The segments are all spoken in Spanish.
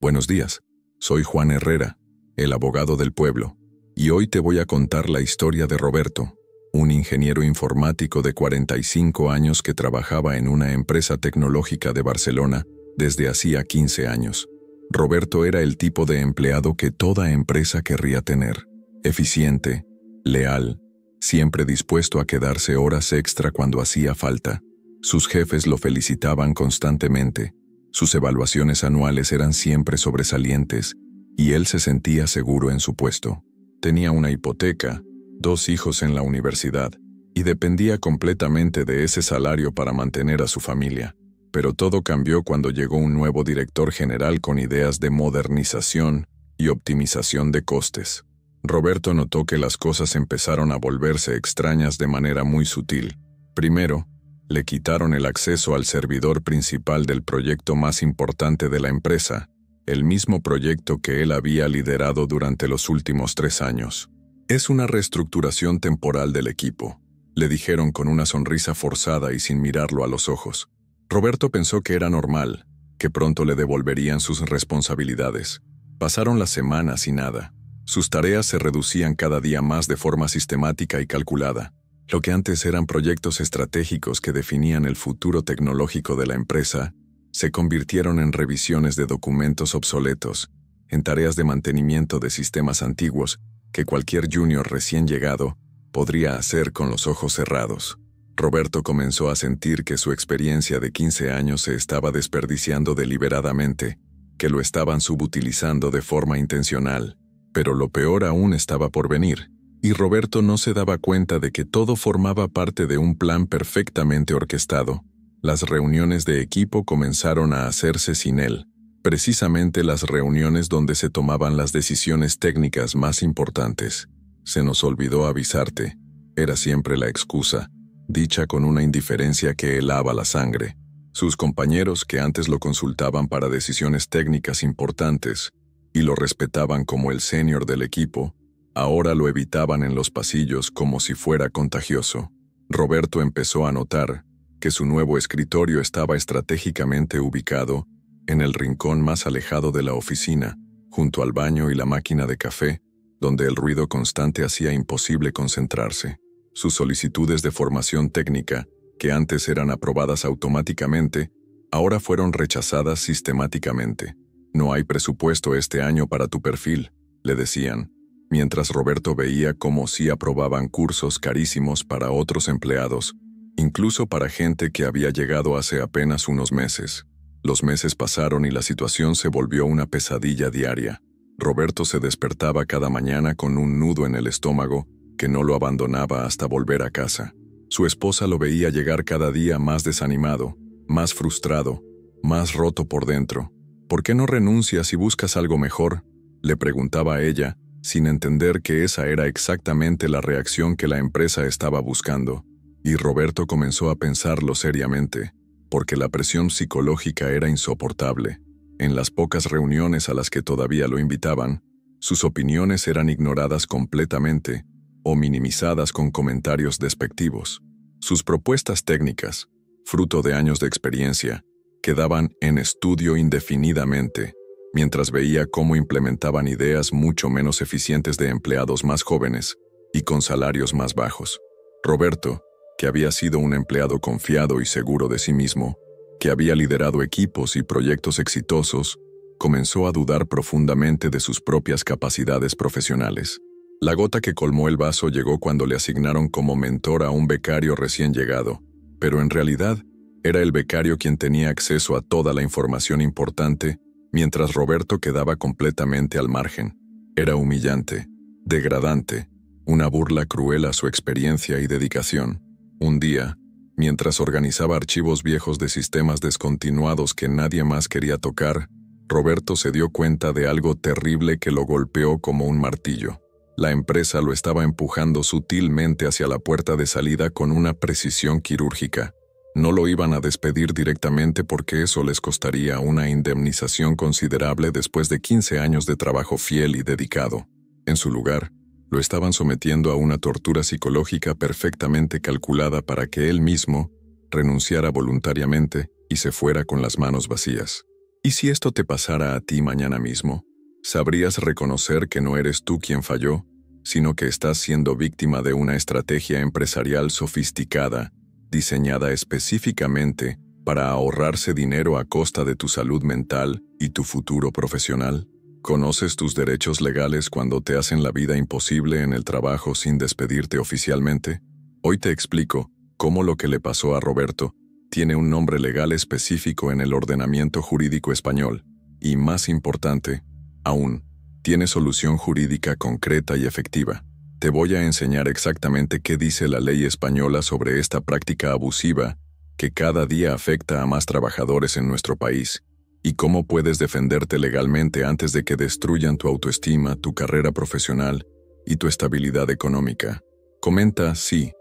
Buenos días, soy Juan Herrera, el abogado del pueblo, y hoy te voy a contar la historia de Roberto, un ingeniero informático de 45 años que trabajaba en una empresa tecnológica de Barcelona desde hacía 15 años. Roberto era el tipo de empleado que toda empresa querría tener: eficiente, leal, siempre dispuesto a quedarse horas extra cuando hacía falta. Sus jefes lo felicitaban constantemente. Sus evaluaciones anuales eran siempre sobresalientes y él se sentía seguro en su puesto. Tenía una hipoteca, 2 hijos en la universidad y dependía completamente de ese salario para mantener a su familia. Pero todo cambió cuando llegó un nuevo director general con ideas de modernización y optimización de costes. Roberto notó que las cosas empezaron a volverse extrañas de manera muy sutil. Primero, le quitaron el acceso al servidor principal del proyecto más importante de la empresa, el mismo proyecto que él había liderado durante los últimos 3 años. «Es una reestructuración temporal del equipo», le dijeron con una sonrisa forzada y sin mirarlo a los ojos. Roberto pensó que era normal, que pronto le devolverían sus responsabilidades. Pasaron las semanas y nada. Sus tareas se reducían cada día más de forma sistemática y calculada. Lo que antes eran proyectos estratégicos que definían el futuro tecnológico de la empresa, se convirtieron en revisiones de documentos obsoletos, en tareas de mantenimiento de sistemas antiguos que cualquier junior recién llegado podría hacer con los ojos cerrados. Roberto comenzó a sentir que su experiencia de 15 años se estaba desperdiciando deliberadamente, que lo estaban subutilizando de forma intencional, pero lo peor aún estaba por venir. Y Roberto no se daba cuenta de que todo formaba parte de un plan perfectamente orquestado. Las reuniones de equipo comenzaron a hacerse sin él, precisamente las reuniones donde se tomaban las decisiones técnicas más importantes. «Se nos olvidó avisarte», era siempre la excusa, dicha con una indiferencia que helaba la sangre. Sus compañeros, que antes lo consultaban para decisiones técnicas importantes y lo respetaban como el senior del equipo, ahora lo evitaban en los pasillos como si fuera contagioso. Roberto empezó a notar que su nuevo escritorio estaba estratégicamente ubicado en el rincón más alejado de la oficina, junto al baño y la máquina de café, donde el ruido constante hacía imposible concentrarse. Sus solicitudes de formación técnica, que antes eran aprobadas automáticamente, ahora fueron rechazadas sistemáticamente. «No hay presupuesto este año para tu perfil», le decían, mientras Roberto veía cómo sí aprobaban cursos carísimos para otros empleados, incluso para gente que había llegado hace apenas unos meses. Los meses pasaron y la situación se volvió una pesadilla diaria. Roberto se despertaba cada mañana con un nudo en el estómago que no lo abandonaba hasta volver a casa. Su esposa lo veía llegar cada día más desanimado, más frustrado, más roto por dentro. «¿Por qué no renuncias y buscas algo mejor?», le preguntaba a ella, sin entender que esa era exactamente la reacción que la empresa estaba buscando. Y Roberto comenzó a pensarlo seriamente, porque la presión psicológica era insoportable. En las pocas reuniones a las que todavía lo invitaban, sus opiniones eran ignoradas completamente o minimizadas con comentarios despectivos. Sus propuestas técnicas, fruto de años de experiencia, quedaban en estudio indefinidamente, mientras veía cómo implementaban ideas mucho menos eficientes de empleados más jóvenes y con salarios más bajos. Roberto, que había sido un empleado confiado y seguro de sí mismo, que había liderado equipos y proyectos exitosos, comenzó a dudar profundamente de sus propias capacidades profesionales. La gota que colmó el vaso llegó cuando le asignaron como mentor a un becario recién llegado, pero en realidad era el becario quien tenía acceso a toda la información importante, mientras Roberto quedaba completamente al margen. Era humillante, degradante, una burla cruel a su experiencia y dedicación. Un día, mientras organizaba archivos viejos de sistemas descontinuados que nadie más quería tocar, Roberto se dio cuenta de algo terrible que lo golpeó como un martillo. La empresa lo estaba empujando sutilmente hacia la puerta de salida con una precisión quirúrgica. No lo iban a despedir directamente porque eso les costaría una indemnización considerable después de 15 años de trabajo fiel y dedicado. En su lugar, lo estaban sometiendo a una tortura psicológica perfectamente calculada para que él mismo renunciara voluntariamente y se fuera con las manos vacías. ¿Y si esto te pasara a ti mañana mismo? ¿Sabrías reconocer que no eres tú quien falló, sino que estás siendo víctima de una estrategia empresarial sofisticada, diseñada específicamente para ahorrarse dinero a costa de tu salud mental y tu futuro profesional? ¿Conoces tus derechos legales cuando te hacen la vida imposible en el trabajo sin despedirte oficialmente? Hoy te explico cómo lo que le pasó a Roberto tiene un nombre legal específico en el ordenamiento jurídico español, y más importante, aún, tiene solución jurídica concreta y efectiva. Te voy a enseñar exactamente qué dice la ley española sobre esta práctica abusiva que cada día afecta a más trabajadores en nuestro país, y cómo puedes defenderte legalmente antes de que destruyan tu autoestima, tu carrera profesional y tu estabilidad económica. Comenta si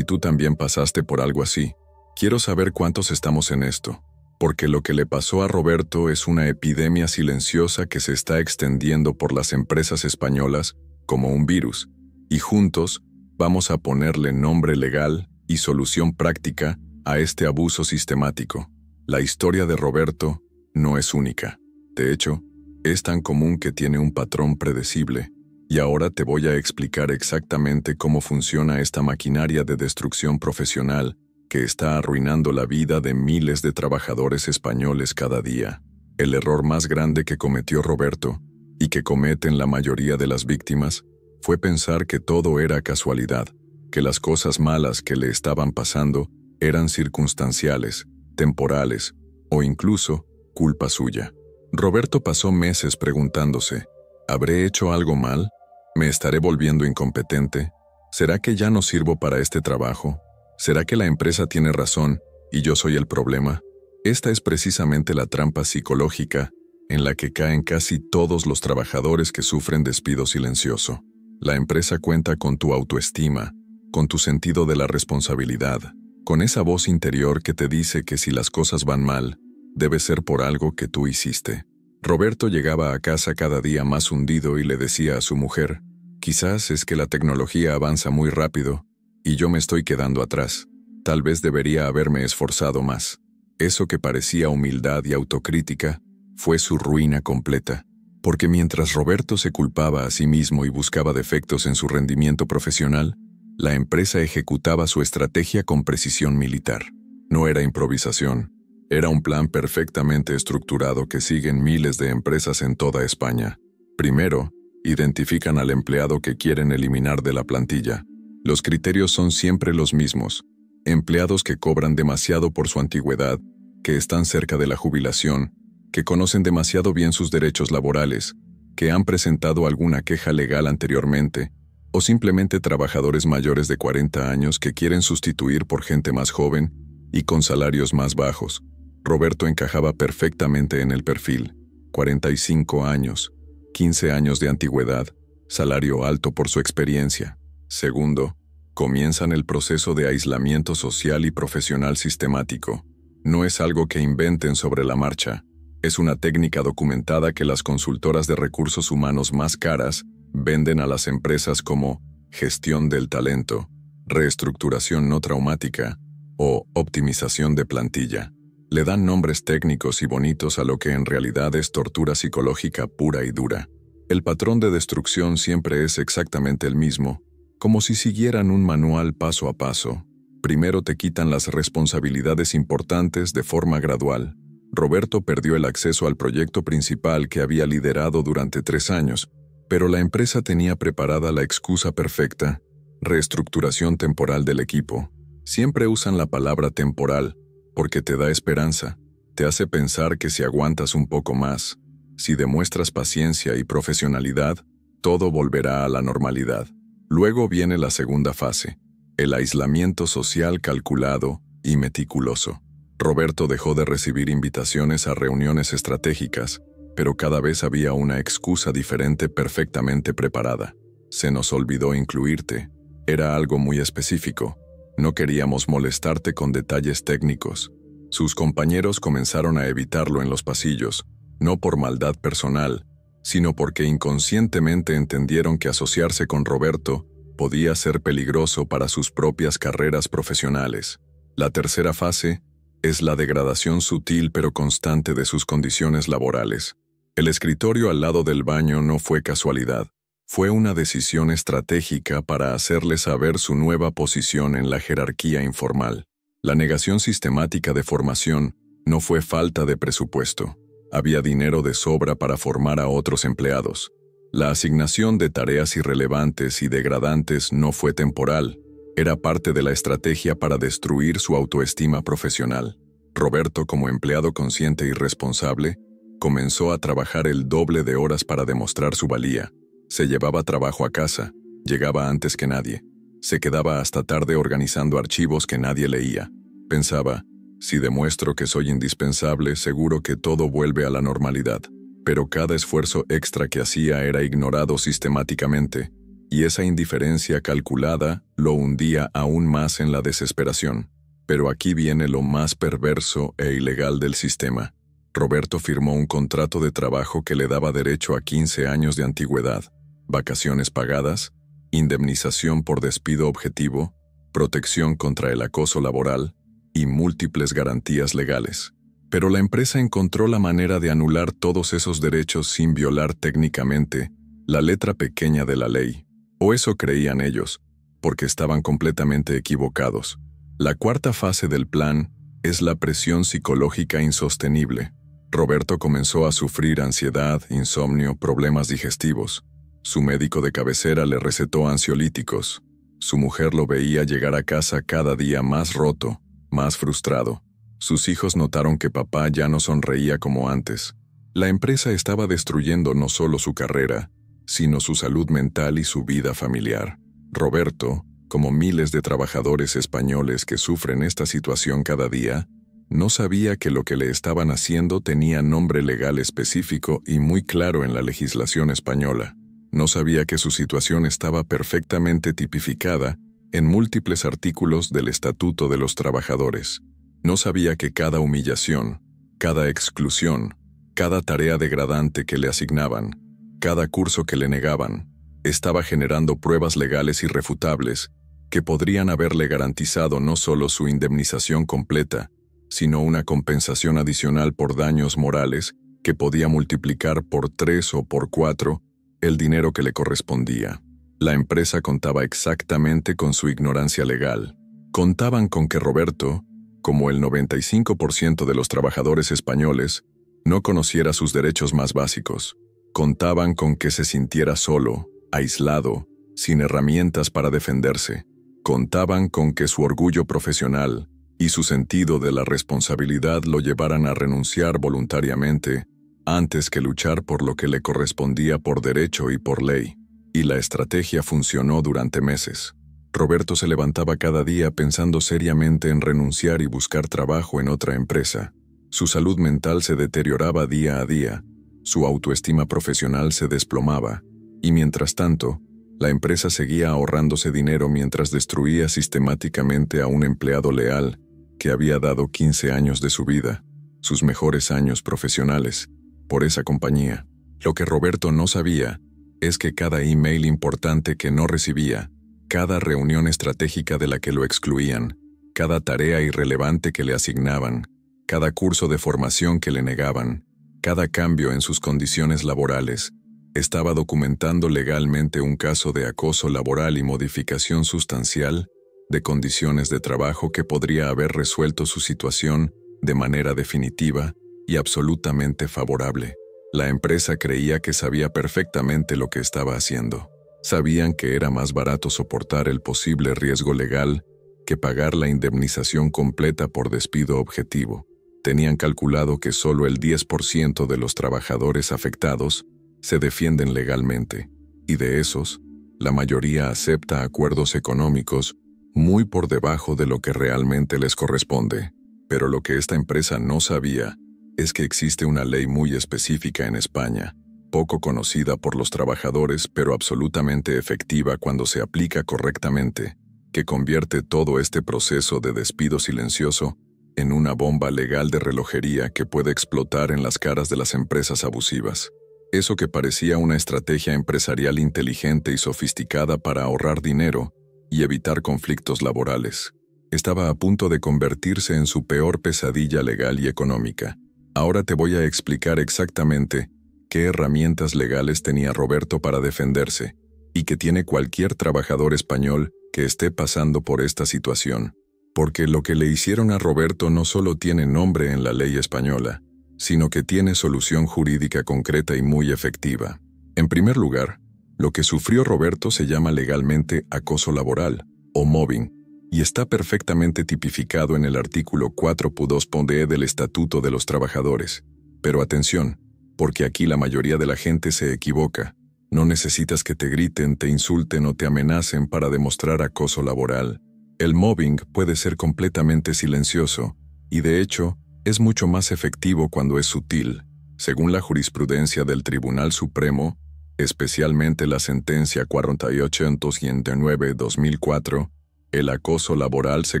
tú también pasaste por algo así. Quiero saber cuántos estamos en esto, porque lo que le pasó a Roberto es una epidemia silenciosa que se está extendiendo por las empresas españolas como un virus, y juntos vamos a ponerle nombre legal y solución práctica a este abuso sistemático. La historia de Roberto no es única. De hecho, es tan común que tiene un patrón predecible, y ahora te voy a explicar exactamente cómo funciona esta maquinaria de destrucción profesional que está arruinando la vida de miles de trabajadores españoles cada día. El error más grande que cometió Roberto, y que cometen la mayoría de las víctimas, fue pensar que todo era casualidad, que las cosas malas que le estaban pasando eran circunstanciales, temporales, o incluso culpa suya. Roberto pasó meses preguntándose, ¿habré hecho algo mal? ¿Me estaré volviendo incompetente? ¿Será que ya no sirvo para este trabajo? ¿Será que la empresa tiene razón y yo soy el problema? Esta es precisamente la trampa psicológica en la que caen casi todos los trabajadores que sufren despido silencioso. La empresa cuenta con tu autoestima, con tu sentido de la responsabilidad, con esa voz interior que te dice que si las cosas van mal, debe ser por algo que tú hiciste. Roberto llegaba a casa cada día más hundido y le decía a su mujer, quizás es que la tecnología avanza muy rápido y yo me estoy quedando atrás. Tal vez debería haberme esforzado más. Eso que parecía humildad y autocrítica fue su ruina completa, porque mientras Roberto se culpaba a sí mismo y buscaba defectos en su rendimiento profesional, la empresa ejecutaba su estrategia con precisión militar. No era improvisación, era un plan perfectamente estructurado que siguen miles de empresas en toda España. Primero, identifican al empleado que quieren eliminar de la plantilla. Los criterios son siempre los mismos. Empleados que cobran demasiado por su antigüedad, que están cerca de la jubilación, que conocen demasiado bien sus derechos laborales, que han presentado alguna queja legal anteriormente, o simplemente trabajadores mayores de 40 años que quieren sustituir por gente más joven y con salarios más bajos. Roberto encajaba perfectamente en el perfil. 45 años, 15 años de antigüedad, salario alto por su experiencia. Segundo, comienzan el proceso de aislamiento social y profesional sistemático. No es algo que inventen sobre la marcha. Es una técnica documentada que las consultoras de recursos humanos más caras venden a las empresas como gestión del talento, reestructuración no traumática o optimización de plantilla. Le dan nombres técnicos y bonitos a lo que en realidad es tortura psicológica pura y dura. El patrón de destrucción siempre es exactamente el mismo, como si siguieran un manual paso a paso. Primero te quitan las responsabilidades importantes de forma gradual. Roberto perdió el acceso al proyecto principal que había liderado durante 3 años, pero la empresa tenía preparada la excusa perfecta: reestructuración temporal del equipo. Siempre usan la palabra temporal, porque te da esperanza, te hace pensar que si aguantas un poco más, si demuestras paciencia y profesionalidad, todo volverá a la normalidad. Luego viene la segunda fase, el aislamiento social calculado y meticuloso. Roberto dejó de recibir invitaciones a reuniones estratégicas, pero cada vez había una excusa diferente perfectamente preparada. Se nos olvidó incluirte. Era algo muy específico. No queríamos molestarte con detalles técnicos. Sus compañeros comenzaron a evitarlo en los pasillos, no por maldad personal, sino porque inconscientemente entendieron que asociarse con Roberto podía ser peligroso para sus propias carreras profesionales. La tercera fase Es la degradación sutil pero constante de sus condiciones laborales. El escritorio al lado del baño no fue casualidad. Fue una decisión estratégica para hacerle saber su nueva posición en la jerarquía informal. La negación sistemática de formación no fue falta de presupuesto. Había dinero de sobra para formar a otros empleados. La asignación de tareas irrelevantes y degradantes no fue temporal. Era parte de la estrategia para destruir su autoestima profesional. Roberto, como empleado consciente y responsable, comenzó a trabajar el doble de horas para demostrar su valía. Se llevaba trabajo a casa, llegaba antes que nadie. Se quedaba hasta tarde organizando archivos que nadie leía. Pensaba, si demuestro que soy indispensable, seguro que todo vuelve a la normalidad. Pero cada esfuerzo extra que hacía era ignorado sistemáticamente, y esa indiferencia calculada lo hundía aún más en la desesperación. Pero aquí viene lo más perverso e ilegal del sistema. Roberto firmó un contrato de trabajo que le daba derecho a 15 años de antigüedad, vacaciones pagadas, indemnización por despido objetivo, protección contra el acoso laboral y múltiples garantías legales. Pero la empresa encontró la manera de anular todos esos derechos sin violar técnicamente la letra pequeña de la ley. O eso creían ellos, porque estaban completamente equivocados. La cuarta fase del plan es la presión psicológica insostenible. Roberto comenzó a sufrir ansiedad, insomnio, problemas digestivos. Su médico de cabecera le recetó ansiolíticos. Su mujer lo veía llegar a casa cada día más roto, más frustrado. Sus hijos notaron que papá ya no sonreía como antes. La empresa estaba destruyendo no solo su carrera, sino su salud mental y su vida familiar. Roberto, como miles de trabajadores españoles que sufren esta situación cada día, no sabía que lo que le estaban haciendo tenía nombre legal específico y muy claro en la legislación española. No sabía que su situación estaba perfectamente tipificada en múltiples artículos del Estatuto de los Trabajadores. No sabía que cada humillación, cada exclusión, cada tarea degradante que le asignaban, cada curso que le negaban, estaba generando pruebas legales irrefutables que podrían haberle garantizado no solo su indemnización completa, sino una compensación adicional por daños morales que podía multiplicar por 3 o por 4 el dinero que le correspondía. La empresa contaba exactamente con su ignorancia legal. Contaban con que Roberto, como el 95% de los trabajadores españoles, no conociera sus derechos más básicos. Contaban con que se sintiera solo, aislado, sin herramientas para defenderse. Contaban con que su orgullo profesional y su sentido de la responsabilidad lo llevaran a renunciar voluntariamente antes que luchar por lo que le correspondía por derecho y por ley. Y la estrategia funcionó durante meses. Roberto se levantaba cada día pensando seriamente en renunciar y buscar trabajo en otra empresa. Su salud mental se deterioraba día a día, su autoestima profesional se desplomaba, y mientras tanto, la empresa seguía ahorrándose dinero mientras destruía sistemáticamente a un empleado leal que había dado 15 años de su vida, sus mejores años profesionales, por esa compañía. Lo que Roberto no sabía es que cada email importante que no recibía, cada reunión estratégica de la que lo excluían, cada tarea irrelevante que le asignaban, cada curso de formación que le negaban, cada cambio en sus condiciones laborales, estaba documentando legalmente un caso de acoso laboral y modificación sustancial de condiciones de trabajo que podría haber resuelto su situación de manera definitiva y absolutamente favorable. La empresa creía que sabía perfectamente lo que estaba haciendo. Sabían que era más barato soportar el posible riesgo legal que pagar la indemnización completa por despido objetivo. Tenían calculado que solo el 10% de los trabajadores afectados se defienden legalmente, y de esos, la mayoría acepta acuerdos económicos muy por debajo de lo que realmente les corresponde. Pero lo que esta empresa no sabía es que existe una ley muy específica en España, poco conocida por los trabajadores pero absolutamente efectiva cuando se aplica correctamente, que convierte todo este proceso de despido silencioso en una bomba legal de relojería que puede explotar en las caras de las empresas abusivas. Eso que parecía una estrategia empresarial inteligente y sofisticada para ahorrar dinero y evitar conflictos laborales. Estaba a punto de convertirse en su peor pesadilla legal y económica. Ahora te voy a explicar exactamente qué herramientas legales tenía Roberto para defenderse y que tiene cualquier trabajador español que esté pasando por esta situación. Porque lo que le hicieron a Roberto no solo tiene nombre en la ley española, sino que tiene solución jurídica concreta y muy efectiva. En primer lugar, lo que sufrió Roberto se llama legalmente acoso laboral, o mobbing, y está perfectamente tipificado en el artículo 4.2.e del Estatuto de los Trabajadores. Pero atención, porque aquí la mayoría de la gente se equivoca. No necesitas que te griten, te insulten o te amenacen para demostrar acoso laboral. El mobbing puede ser completamente silencioso, y de hecho, es mucho más efectivo cuando es sutil. Según la jurisprudencia del Tribunal Supremo, especialmente la sentencia 4889-2004, el acoso laboral se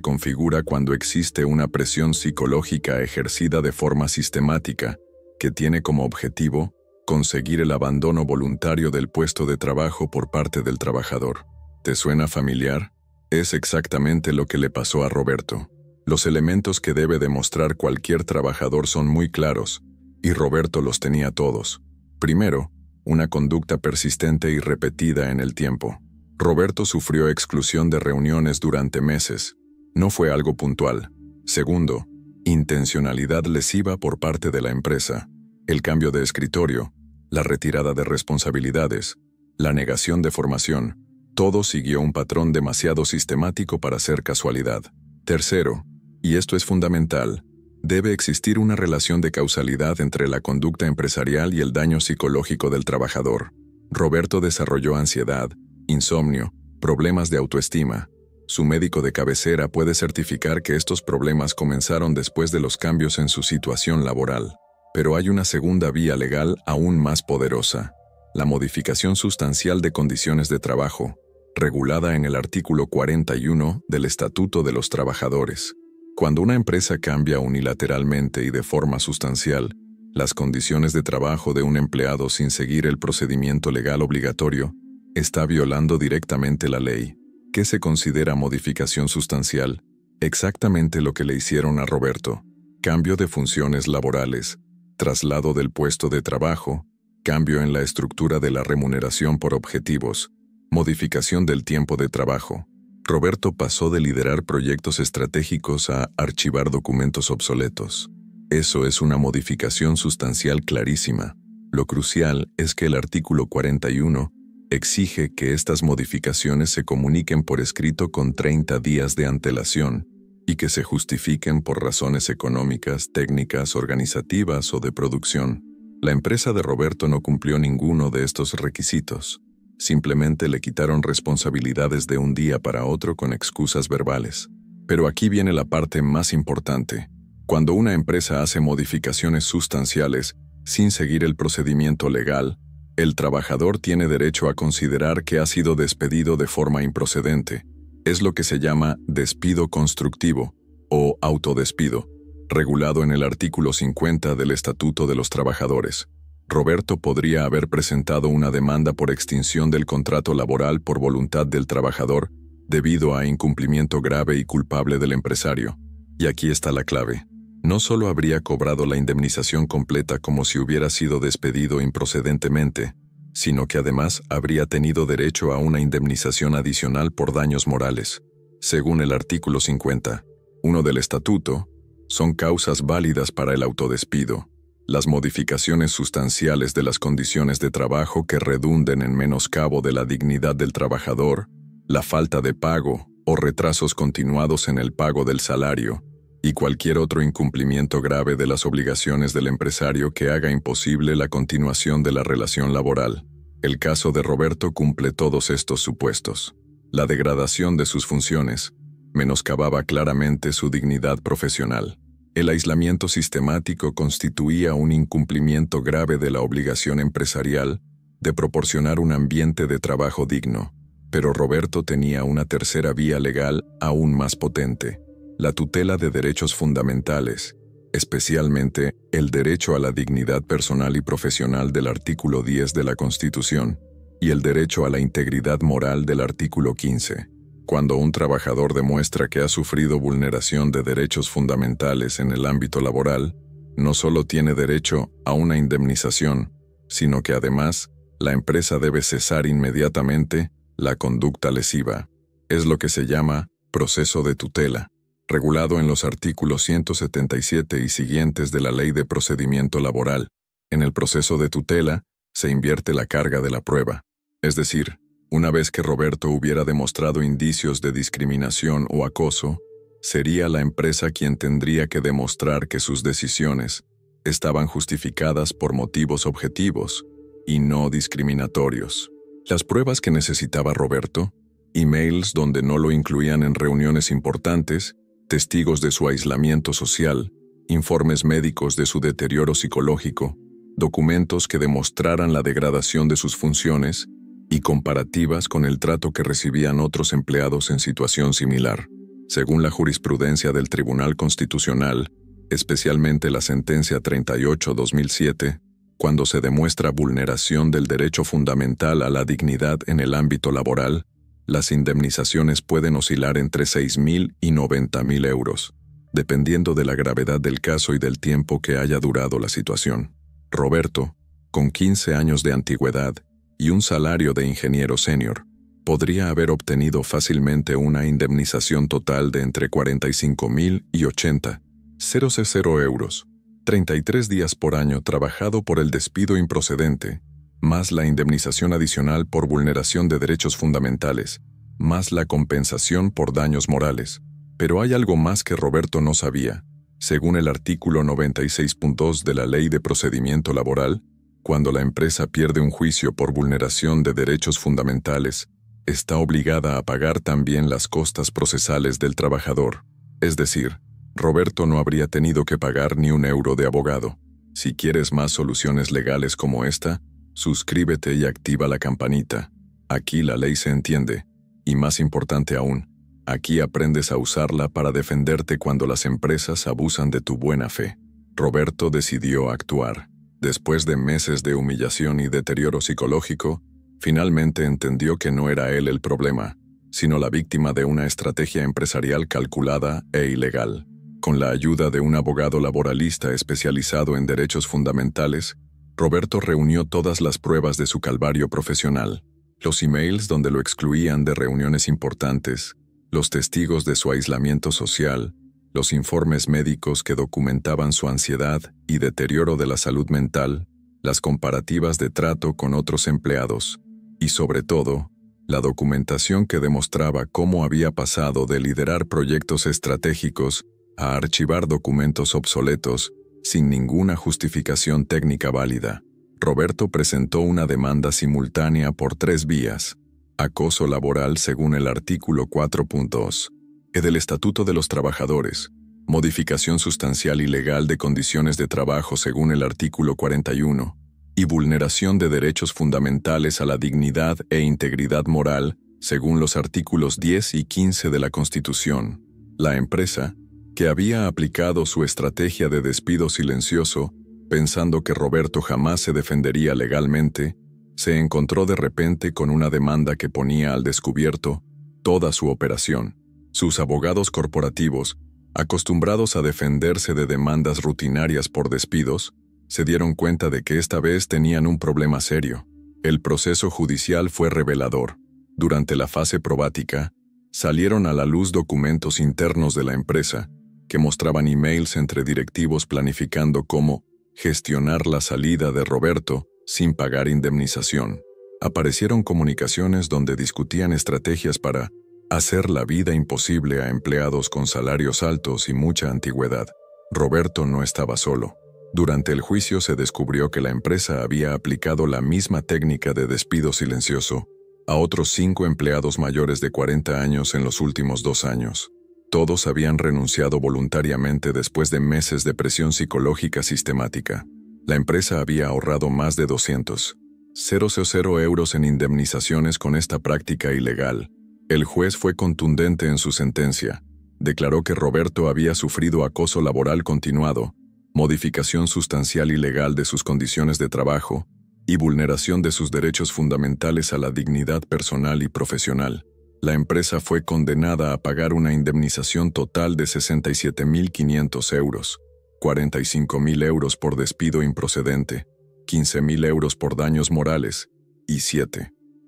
configura cuando existe una presión psicológica ejercida de forma sistemática, que tiene como objetivo conseguir el abandono voluntario del puesto de trabajo por parte del trabajador. ¿Te suena familiar? Es exactamente lo que le pasó a Roberto. Los elementos que debe demostrar cualquier trabajador son muy claros, y Roberto los tenía todos. Primero, una conducta persistente y repetida en el tiempo. Roberto sufrió exclusión de reuniones durante meses. No fue algo puntual. Segundo, intencionalidad lesiva por parte de la empresa. El cambio de escritorio, la retirada de responsabilidades, la negación de formación, todo siguió un patrón demasiado sistemático para ser casualidad. Tercero, y esto es fundamental, debe existir una relación de causalidad entre la conducta empresarial y el daño psicológico del trabajador. Roberto desarrolló ansiedad, insomnio, problemas de autoestima. Su médico de cabecera puede certificar que estos problemas comenzaron después de los cambios en su situación laboral. Pero hay una segunda vía legal aún más poderosa: la modificación sustancial de condiciones de trabajo, regulada en el artículo 41 del Estatuto de los Trabajadores. Cuando una empresa cambia unilateralmente y de forma sustancial las condiciones de trabajo de un empleado sin seguir el procedimiento legal obligatorio, está violando directamente la ley. ¿Qué se considera modificación sustancial? Exactamente lo que le hicieron a Roberto: cambio de funciones laborales, traslado del puesto de trabajo, cambio en la estructura de la remuneración por objetivos, modificación del tiempo de trabajo. Roberto pasó de liderar proyectos estratégicos a archivar documentos obsoletos. Eso es una modificación sustancial clarísima. Lo crucial es que el artículo 41 exige que estas modificaciones se comuniquen por escrito con 30 días de antelación y que se justifiquen por razones económicas, técnicas, organizativas o de producción. La empresa de Roberto no cumplió ninguno de estos requisitos. Simplemente le quitaron responsabilidades de un día para otro con excusas verbales. Pero aquí viene la parte más importante. Cuando una empresa hace modificaciones sustanciales sin seguir el procedimiento legal, el trabajador tiene derecho a considerar que ha sido despedido de forma improcedente. Es lo que se llama despido constructivo o autodespido, regulado en el artículo 50 del Estatuto de los Trabajadores. Roberto podría haber presentado una demanda por extinción del contrato laboral por voluntad del trabajador debido a incumplimiento grave y culpable del empresario. Y aquí está la clave. No solo habría cobrado la indemnización completa como si hubiera sido despedido improcedentemente, sino que además habría tenido derecho a una indemnización adicional por daños morales. Según el artículo 50.1 del Estatuto, son causas válidas para el autodespido las modificaciones sustanciales de las condiciones de trabajo que redunden en menoscabo de la dignidad del trabajador, la falta de pago o retrasos continuados en el pago del salario, y cualquier otro incumplimiento grave de las obligaciones del empresario que haga imposible la continuación de la relación laboral. El caso de Roberto cumple todos estos supuestos. La degradación de sus funciones menoscababa claramente su dignidad profesional. El aislamiento sistemático constituía un incumplimiento grave de la obligación empresarial de proporcionar un ambiente de trabajo digno. Pero Roberto tenía una tercera vía legal aún más potente: la tutela de derechos fundamentales, especialmente el derecho a la dignidad personal y profesional del artículo 10 de la Constitución y el derecho a la integridad moral del artículo 15. Cuando un trabajador demuestra que ha sufrido vulneración de derechos fundamentales en el ámbito laboral, no solo tiene derecho a una indemnización, sino que además, la empresa debe cesar inmediatamente la conducta lesiva. Es lo que se llama proceso de tutela, regulado en los artículos 177 y siguientes de la Ley de Procedimiento Laboral. En el proceso de tutela, se invierte la carga de la prueba. Es decir, una vez que Roberto hubiera demostrado indicios de discriminación o acoso, sería la empresa quien tendría que demostrar que sus decisiones estaban justificadas por motivos objetivos y no discriminatorios. Las pruebas que necesitaba Roberto: emails donde no lo incluían en reuniones importantes, testigos de su aislamiento social, informes médicos de su deterioro psicológico, documentos que demostraran la degradación de sus funciones y comparativas con el trato que recibían otros empleados en situación similar. Según la jurisprudencia del Tribunal Constitucional, especialmente la sentencia 38/2007, cuando se demuestra vulneración del derecho fundamental a la dignidad en el ámbito laboral, las indemnizaciones pueden oscilar entre 6.000 y 90.000 euros, dependiendo de la gravedad del caso y del tiempo que haya durado la situación. Roberto, con 15 años de antigüedad y un salario de ingeniero senior, podría haber obtenido fácilmente una indemnización total de entre 45.000 y 80.000 euros, 33 días por año trabajado por el despido improcedente, más la indemnización adicional por vulneración de derechos fundamentales, más la compensación por daños morales. Pero hay algo más que Roberto no sabía. Según el artículo 96.2 de la Ley de Procedimiento Laboral, cuando la empresa pierde un juicio por vulneración de derechos fundamentales, está obligada a pagar también las costas procesales del trabajador. Es decir, Roberto no habría tenido que pagar ni un euro de abogado. Si quieres más soluciones legales como esta, suscríbete y activa la campanita. Aquí la ley se entiende. Y más importante aún, aquí aprendes a usarla para defenderte cuando las empresas abusan de tu buena fe. Roberto decidió actuar. Después de meses de humillación y deterioro psicológico, finalmente entendió que no era él el problema, sino la víctima de una estrategia empresarial calculada e ilegal. Con la ayuda de un abogado laboralista especializado en derechos fundamentales, Roberto reunió todas las pruebas de su calvario profesional: los emails donde lo excluían de reuniones importantes, los testigos de su aislamiento social, los informes médicos que documentaban su ansiedad y deterioro de la salud mental, las comparativas de trato con otros empleados, y sobre todo, la documentación que demostraba cómo había pasado de liderar proyectos estratégicos a archivar documentos obsoletos sin ninguna justificación técnica válida. Roberto presentó una demanda simultánea por 3 vías: acoso laboral según el artículo 4.2 del Estatuto de los Trabajadores, modificación sustancial y legal de condiciones de trabajo según el artículo 41, y vulneración de derechos fundamentales a la dignidad e integridad moral según los artículos 10 y 15 de la Constitución. La empresa, que había aplicado su estrategia de despido silencioso, pensando que Roberto jamás se defendería legalmente, se encontró de repente con una demanda que ponía al descubierto toda su operación. Sus abogados corporativos, acostumbrados a defenderse de demandas rutinarias por despidos, se dieron cuenta de que esta vez tenían un problema serio. El proceso judicial fue revelador. Durante la fase probática, salieron a la luz documentos internos de la empresa que mostraban emails entre directivos planificando cómo gestionar la salida de Roberto sin pagar indemnización. Aparecieron comunicaciones donde discutían estrategias para hacer la vida imposible a empleados con salarios altos y mucha antigüedad. Roberto no estaba solo. Durante el juicio se descubrió que la empresa había aplicado la misma técnica de despido silencioso a otros 5 empleados mayores de 40 años en los últimos 2 años. Todos habían renunciado voluntariamente después de meses de presión psicológica sistemática. La empresa había ahorrado más de 200.000 euros en indemnizaciones con esta práctica ilegal. El juez fue contundente en su sentencia. Declaró que Roberto había sufrido acoso laboral continuado, modificación sustancial y legal de sus condiciones de trabajo y vulneración de sus derechos fundamentales a la dignidad personal y profesional. La empresa fue condenada a pagar una indemnización total de 67.500 euros, 45.000 euros por despido improcedente, 15.000 euros por daños morales y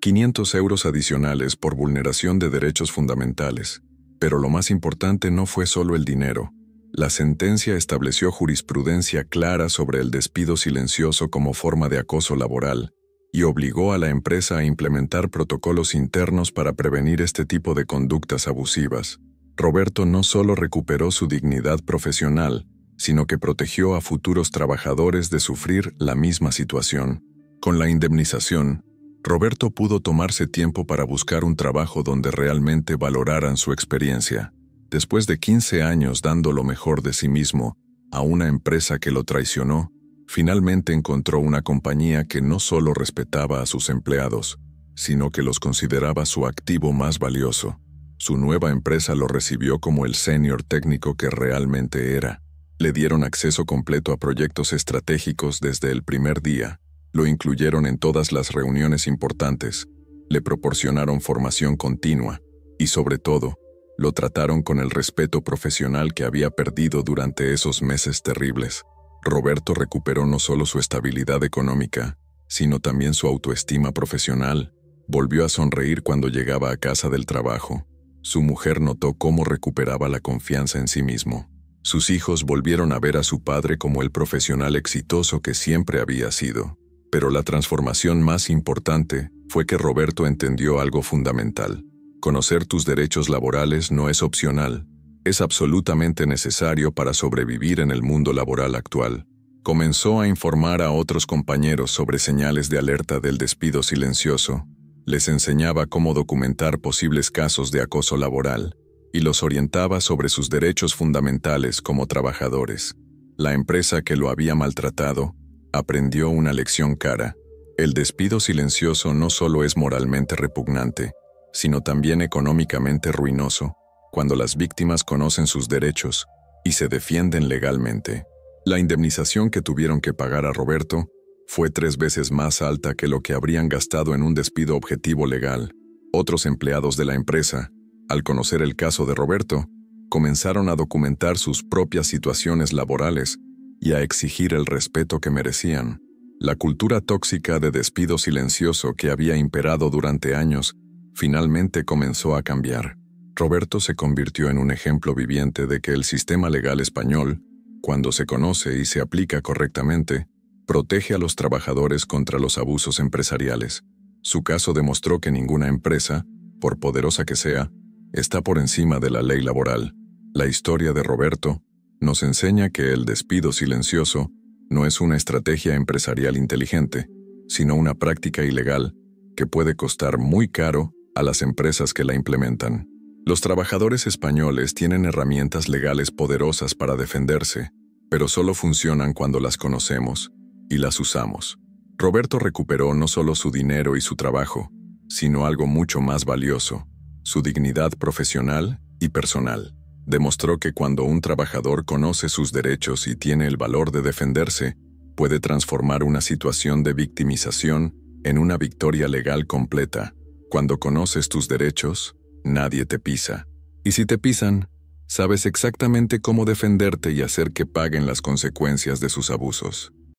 500 euros adicionales por vulneración de derechos fundamentales. Pero lo más importante no fue solo el dinero. La sentencia estableció jurisprudencia clara sobre el despido silencioso como forma de acoso laboral y obligó a la empresa a implementar protocolos internos para prevenir este tipo de conductas abusivas. Roberto no solo recuperó su dignidad profesional, sino que protegió a futuros trabajadores de sufrir la misma situación. Con la indemnización, Roberto pudo tomarse tiempo para buscar un trabajo donde realmente valoraran su experiencia. Después de 15 años dando lo mejor de sí mismo a una empresa que lo traicionó, finalmente encontró una compañía que no solo respetaba a sus empleados, sino que los consideraba su activo más valioso. Su nueva empresa lo recibió como el senior técnico que realmente era. Le dieron acceso completo a proyectos estratégicos desde el primer día. Lo incluyeron en todas las reuniones importantes, le proporcionaron formación continua y, sobre todo, lo trataron con el respeto profesional que había perdido durante esos meses terribles. Roberto recuperó no solo su estabilidad económica, sino también su autoestima profesional. Volvió a sonreír cuando llegaba a casa del trabajo. Su mujer notó cómo recuperaba la confianza en sí mismo. Sus hijos volvieron a ver a su padre como el profesional exitoso que siempre había sido. Pero la transformación más importante fue que Roberto entendió algo fundamental. Conocer tus derechos laborales no es opcional, es absolutamente necesario para sobrevivir en el mundo laboral actual. Comenzó a informar a otros compañeros sobre señales de alerta del despido silencioso, les enseñaba cómo documentar posibles casos de acoso laboral y los orientaba sobre sus derechos fundamentales como trabajadores. La empresa que lo había maltratado aprendió una lección cara. El despido silencioso no solo es moralmente repugnante, sino también económicamente ruinoso, cuando las víctimas conocen sus derechos y se defienden legalmente. La indemnización que tuvieron que pagar a Roberto fue 3 veces más alta que lo que habrían gastado en un despido objetivo legal. Otros empleados de la empresa, al conocer el caso de Roberto, comenzaron a documentar sus propias situaciones laborales y a exigir el respeto que merecían. La cultura tóxica de despido silencioso que había imperado durante años finalmente comenzó a cambiar. Roberto se convirtió en un ejemplo viviente de que el sistema legal español, cuando se conoce y se aplica correctamente, protege a los trabajadores contra los abusos empresariales. Su caso demostró que ninguna empresa, por poderosa que sea, está por encima de la ley laboral. La historia de Roberto nos enseña que el despido silencioso no es una estrategia empresarial inteligente, sino una práctica ilegal que puede costar muy caro a las empresas que la implementan. Los trabajadores españoles tienen herramientas legales poderosas para defenderse, pero solo funcionan cuando las conocemos y las usamos. Roberto recuperó no solo su dinero y su trabajo, sino algo mucho más valioso, su dignidad profesional y personal. Demostró que cuando un trabajador conoce sus derechos y tiene el valor de defenderse, puede transformar una situación de victimización en una victoria legal completa. Cuando conoces tus derechos, nadie te pisa. Y si te pisan, sabes exactamente cómo defenderte y hacer que paguen las consecuencias de sus abusos.